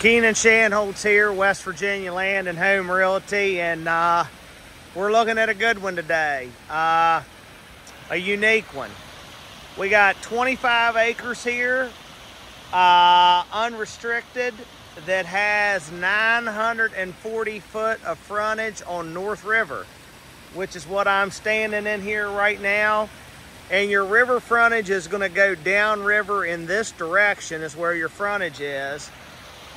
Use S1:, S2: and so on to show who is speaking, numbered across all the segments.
S1: Keenan Shanholtz here, West Virginia Land and Home Realty, and we're looking at a good one today, a unique one. We got 25 acres here, unrestricted, that has 940 foot of frontage on North River, which is what I'm standing in here right now. And your river frontage is going to go downriver in this direction is where your frontage is.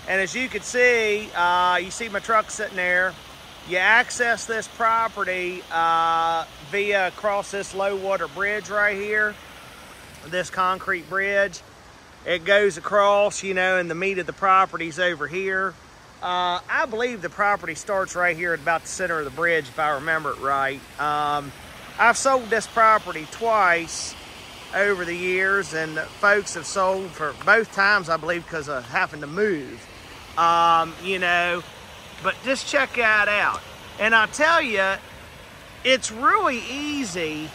S1: And as you can see, you see my truck sitting there. You access this property via across this low water bridge right here, this concrete bridge. It goes across, you know, and the meat of the property's over here. I believe the property starts right here at about the center of the bridge, if I remember it right. I've sold this property twice over the years, and folks have sold for both times, I believe, because of having to move. You know, but just check that out. And I'll tell you, it's really easy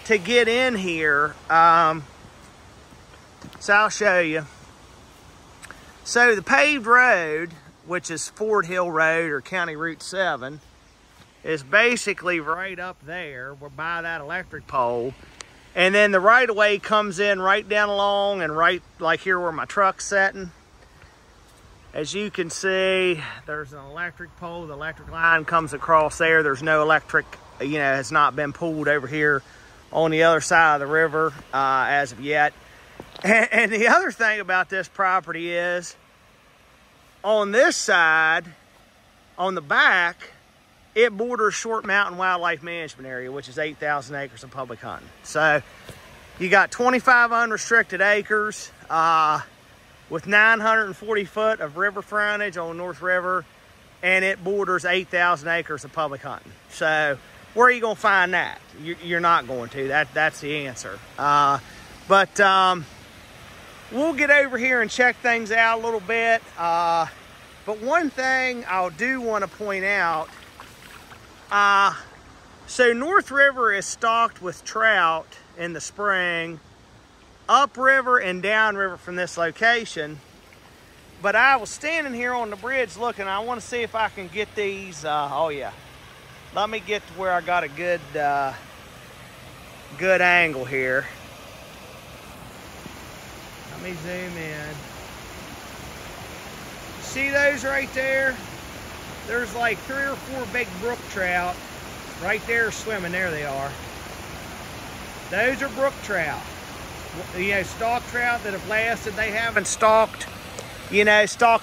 S1: to get in here. So I'll show you. So the paved road, which is Fort Hill Road or County Route 7, is basically right up there. We're by that electric pole. And then the right-of-way comes in right down along and right like here where my truck's sitting. As you can see, there's an electric pole. The electric line comes across there. There's no electric, you know, has not been pulled over here on the other side of the river as of yet. And the other thing about this property is, on this side, on the back, it borders Short Mountain Wildlife Management Area, which is 8,000 acres of public hunting. So you got 25 unrestricted acres, with 940 foot of river frontage on North River, and it borders 8,000 acres of public hunting. So where are you going to find that? You're not going to. That's the answer. But we'll get over here and check things out a little bit. But one thing I do want to point out, so North River is stocked with trout in the spring, upriver and downriver from this location. But I was standing here on the bridge looking. I want to see if I can get these. Oh yeah, let me get to where I got a good good angle here. Let me zoom in. See those right there? There's like 3 or 4 big brook trout right there swimming. There they are. Those are brook trout. You know, stock trout that have lasted. They haven't stocked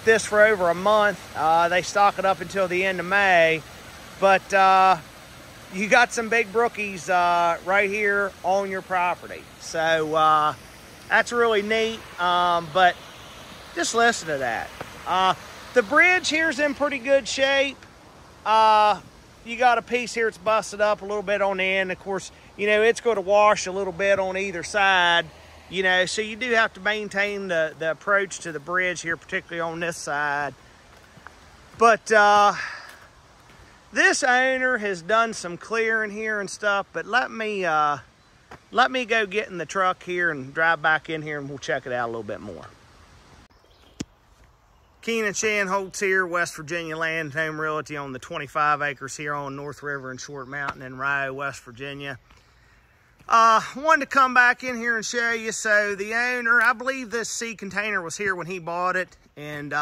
S1: this for over a month. They stock it up until the end of May. But you got some big brookies right here on your property. So that's really neat. But just listen to that. The bridge here's in pretty good shape. You got a piece here that's busted up a little bit on the end. Of course, you know, it's going to wash a little bit on either side, you know, so you do have to maintain the approach to the bridge here, particularly on this side. But this owner has done some clearing here and stuff, but let me go get in the truck here and drive back in here and we'll check it out a little bit more. Keenan Shanholtz here, West Virginia Land and Home Realty, on the 25 acres here on North River and Short Mountain in Rye, West Virginia. Wanted to come back in here and show you. So the owner, I believe this sea container was here when he bought it, and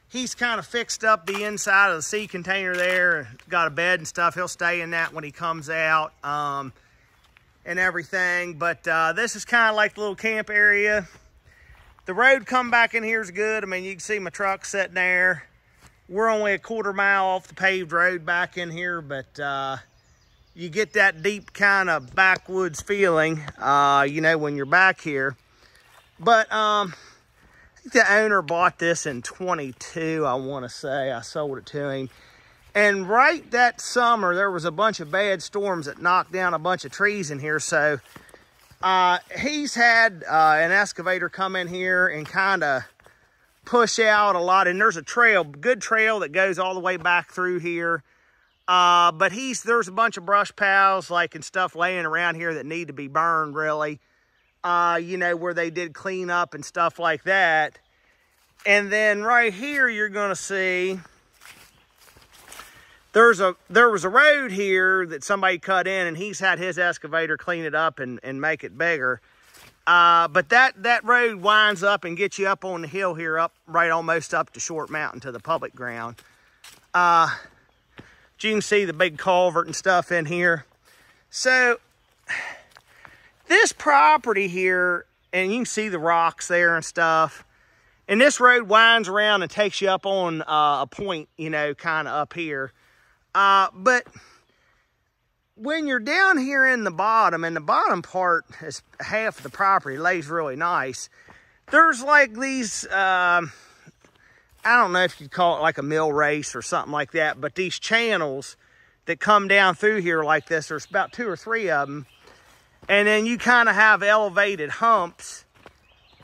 S1: he's kind of fixed up the inside of the sea container there, got a bed and stuff. He'll stay in that when he comes out and everything. But this is kind of like the little camp area. The road come back in here is good. I mean, you can see my truck sitting there. We're only a quarter mile off the paved road back in here, but you get that deep kind of backwoods feeling, you know, when you're back here. But I think the owner bought this in 22, I want to say. I sold it to him. And right that summer, there was a bunch of bad storms that knocked down a bunch of trees in here. So he's had an excavator come in here and kind of push out a lot. And there's a trail, good trail that goes all the way back through here. But there's a bunch of brush piles and stuff laying around here that need to be burned, really. You know, where they did clean up and stuff like that. And then right here, you're gonna see there was a road here that somebody cut in, and he's had his excavator clean it up and make it bigger. But that road winds up and gets you up on the hill here, up right almost up to Short Mountain to the public ground. You can see the big culvert and stuff in here. So this property here, and you can see the rocks there and stuff. And this road winds around and takes you up on a point, you know, kind of up here. But when you're down here in the bottom, and the bottom part is half of the property, lays really nice. There's like these, I don't know if you'd call it like a mill race or something like that, but these channels that come down through here like this, there's about 2 or 3 of them. And then you kind of have elevated humps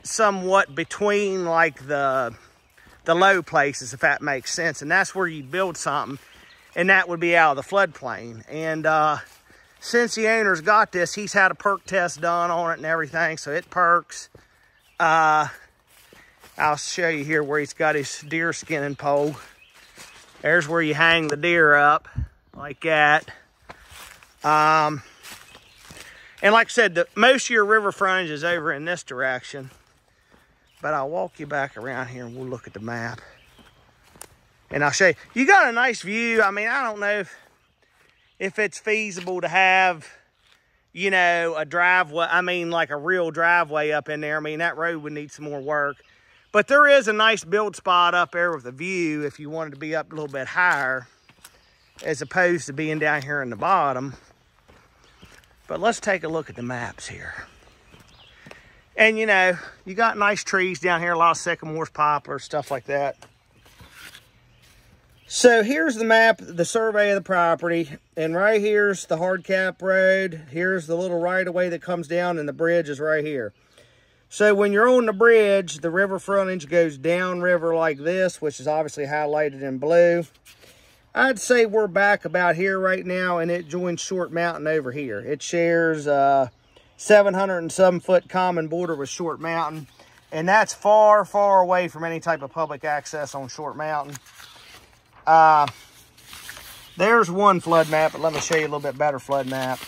S1: somewhat between like the low places, if that makes sense. And that's where you build something, and that would be out of the floodplain. And since the owner's got this, he's had a perk test done on it and everything, so it perks. I'll show you here where he's got his deer skinning pole. There's where you hang the deer up, like that. And like I said, most of your river frontage is over in this direction. But I'll walk you back around here and we'll look at the map. And I'll show you. You got a nice view. I mean, I don't know if it's feasible to have, you know, a driveway. I mean, like a real driveway up in there. I mean, that road would need some more work. But there is a nice build spot up there with a view if you wanted to be up a little bit higher, as opposed to being down here in the bottom. But let's take a look at the maps here. And, you know, you got nice trees down here, a lot of sycamores, poplars, stuff like that. So here's the map, the survey of the property. And right here's the hard cap road. Here's the little right-of-way that comes down, and the bridge is right here. So when you're on the bridge, the river frontage goes downriver like this, which is obviously highlighted in blue. I'd say we're back about here right now, and it joins Short Mountain over here. It shares 707 foot common border with Short Mountain, and that's far, far away from any type of public access on Short Mountain. There's one flood map, but let me show you a little bit better flood map.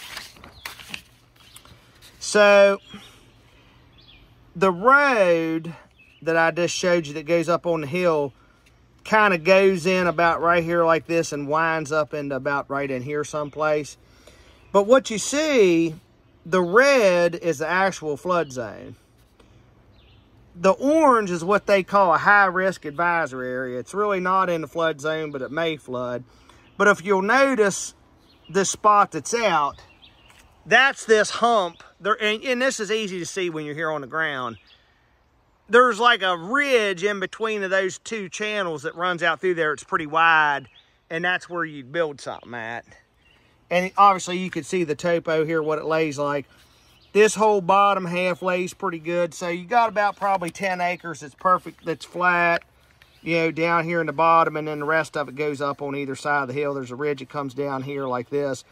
S1: So the road that I just showed you that goes up on the hill kind of goes in about right here like this and winds up into about right in here someplace. But what you see, the red is the actual flood zone. The orange is what they call a high-risk advisory area. It's really not in the flood zone, but it may flood. But if you'll notice this spot that's out, that's this hump. And this is easy to see when you're here on the ground. There's like a ridge in between of those two channels that runs out through there. It's pretty wide, and that's where you'd build something at. And obviously you can see the topo here, what it lays like. This whole bottom half lays pretty good. So you got about probably 10 acres that's perfect, that's flat, you know, down here in the bottom, and then the rest of it goes up on either side of the hill. There's a ridge that comes down here like this.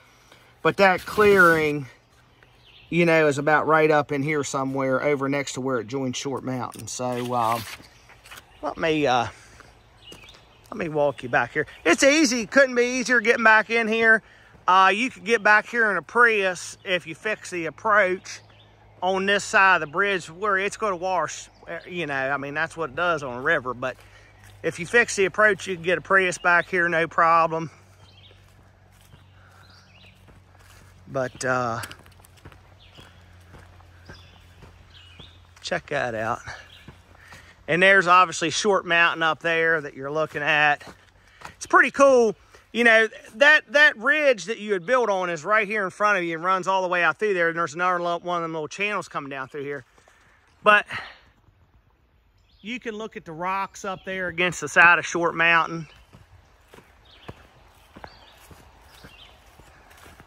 S1: But that clearing, you know, is about right up in here somewhere over next to where it joins Short Mountain. So let me walk you back here. It's easy. Couldn't be easier getting back in here. You could get back here in a Prius if you fix the approach on this side of the bridge where it's going to wash, you know, I mean, that's what it does on a river. But if you fix the approach, you can get a Prius back here, no problem. But check that out. And there's obviously Short Mountain up there that you're looking at. It's pretty cool. You know, that ridge that you had built on is right here in front of you and runs all the way out through there. And there's another one of them little channels coming down through here. But you can look at the rocks up there against the side of Short Mountain.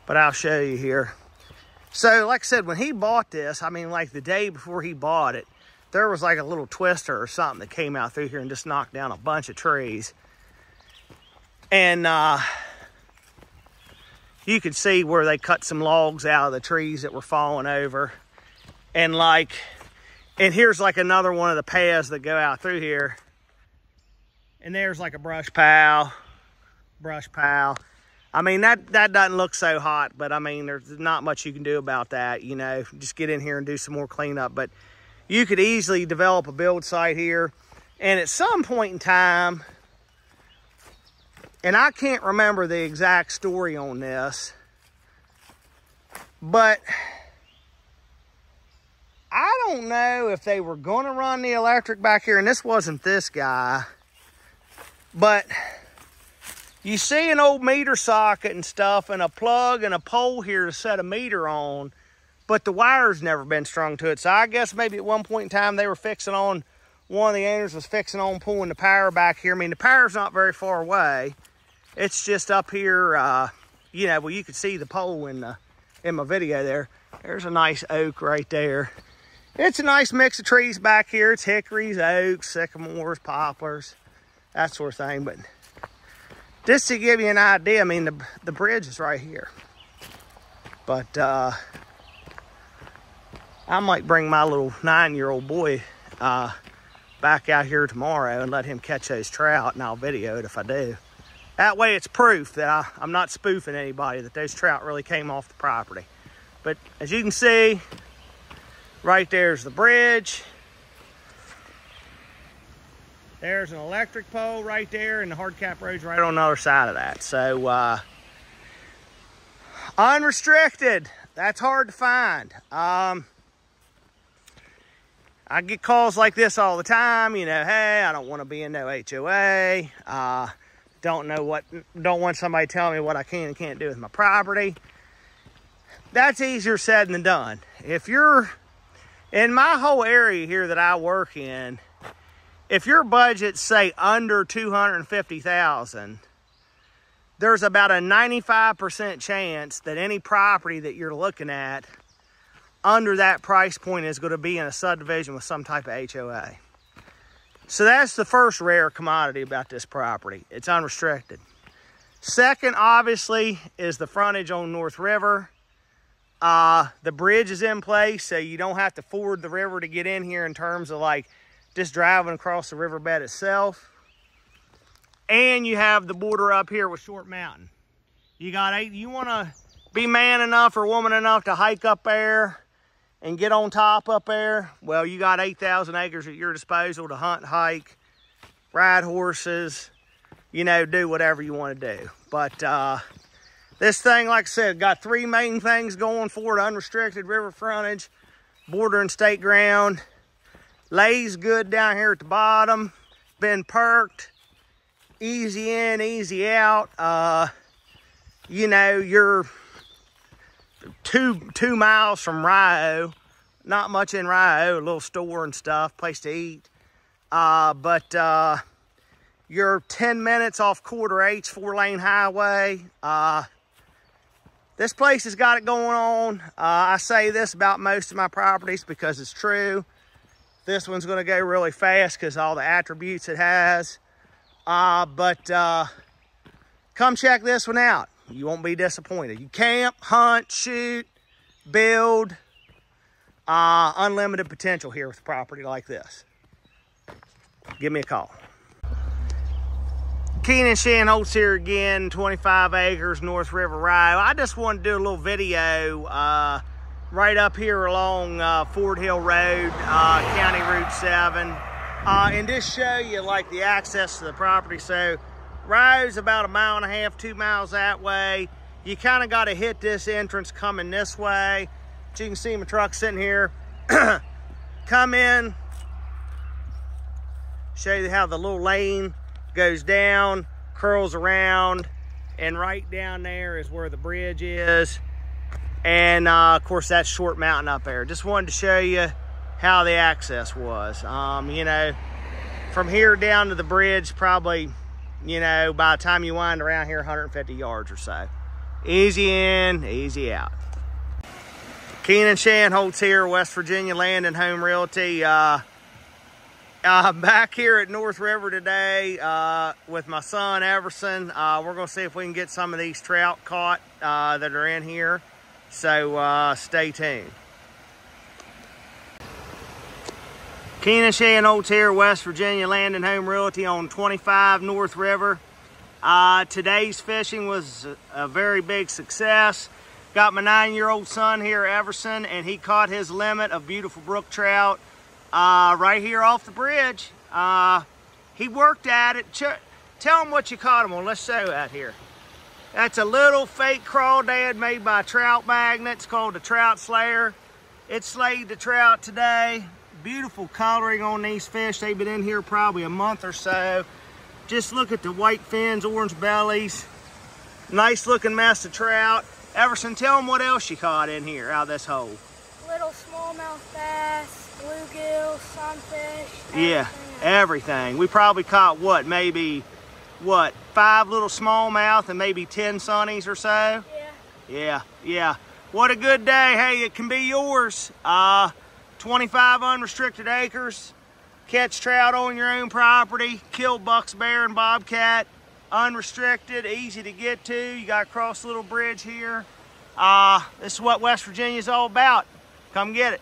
S1: But I'll show you here. So, like I said, when he bought this, I mean, like the day before he bought it, there was like a little twister or something that came out through here and just knocked down a bunch of trees. And you could see where they cut some logs out of the trees that were falling over. And here's like another one of the paths that go out through here. And there's like a brush pile. I mean, that doesn't look so hot, but I mean, there's not much you can do about that, you know. Just get in here and do some more cleanup. But you could easily develop a build site here. And at some point in time, and I can't remember the exact story on this, but I don't know if they were going to run the electric back here, and this wasn't this guy, but you see an old meter socket and stuff and a plug and a pole here to set a meter on, but the wire's never been strung to it. So I guess maybe at one point in time they were fixing on, one of the owners was fixing on pulling the power back here. I mean, the power's not very far away. It's just up here, you know, well, you could see the pole in my video there. There's a nice oak right there. It's a nice mix of trees back here. It's hickories, oaks, sycamores, poplars, that sort of thing. But just to give you an idea, I mean, the bridge is right here. But I might bring my little 9-year-old boy back out here tomorrow and let him catch those trout, and I'll video it if I do. That way it's proof that I'm not spoofing anybody, that those trout really came off the property. But as you can see, right there's the bridge. There's an electric pole right there, and the hard cap road's right on the other side of that. So, unrestricted, that's hard to find. I get calls like this all the time, you know, hey, I don't want to be in no HOA. Don't want somebody telling me what I can and can't do with my property. That's easier said than done. If you're in my whole area here that I work in, if your budget's say under $250,000, there's about a 95% chance that any property that you're looking at under that price point is going to be in a subdivision with some type of HOA. So that's the first rare commodity about this property. It's unrestricted. Second, obviously, is the frontage on North River. The bridge is in place, so you don't have to ford the river to get in here in terms of like just driving across the riverbed itself. And you have the border up here with Short Mountain. You want to be man enough or woman enough to hike up there and get on top up there, well, you got 8,000 acres at your disposal to hunt, hike, ride horses, you know, do whatever you want to do. But this thing, like I said, got 3 main things going for it: unrestricted river frontage, border and state ground, lays good down here at the bottom, been perked, easy in, easy out. You know, you're two miles from Rio. Not much in Rio, a little store and stuff, place to eat. But you're 10 minutes off Quarter H 4-lane highway. This place has got it going on. I say this about most of my properties because it's true. This one's gonna go really fast because all the attributes it has. But come check this one out. You won't be disappointed. You camp, hunt, shoot, build. Unlimited potential here with a property like this. Give me a call. Keenan Shanholtz here again, 25 acres, North River Rio. I just wanted to do a little video right up here along Fort Hill Road, County Route 7, and just show you like the access to the property. So Rio's about 1.5 miles, 2 miles that way. You kind of got to hit this entrance coming this way. But you can see my truck sitting here. Come in, show you how the little lane goes down, curls around, and right down there is where the bridge is. And of course, that's Short Mountain up there. Just wanted to show you how the access was. You know, from here down to the bridge, probably, you know, by the time you wind around here, 150 yards or so. Easy in, easy out. Keenan Shanholtz here, West Virginia Land and Home Realty. Back here at North River today with my son Everson. We're gonna see if we can get some of these trout caught that are in here. So stay tuned. Keenan Shea & Olds here, West Virginia Land and Home Realty on 25 North River. Today's fishing was a very big success. Got my 9-year-old son here, Everson, and he caught his limit of beautiful brook trout right here off the bridge. He worked at it. Tell him what you caught him on. Let's show that here. That's a little fake crawdad made by Trout Magnets called the Trout Slayer. It slayed the trout today. Beautiful coloring on these fish. They've been in here probably a month or so. Just look at the white fins, orange bellies. Nice looking mess of trout. Everson, tell them what else you caught in here out of this hole.
S2: Little smallmouth bass, bluegill, sunfish.
S1: Yeah, everything. We probably caught what, maybe, 5 little smallmouth and maybe 10 sunnies or so? Yeah. What a good day. Hey, it can be yours. 25 unrestricted acres. Catch trout on your own property. Kill bucks, bear, and bobcat. Unrestricted, easy to get to. You got to cross a little bridge here. This is what West Virginia is all about. Come get it.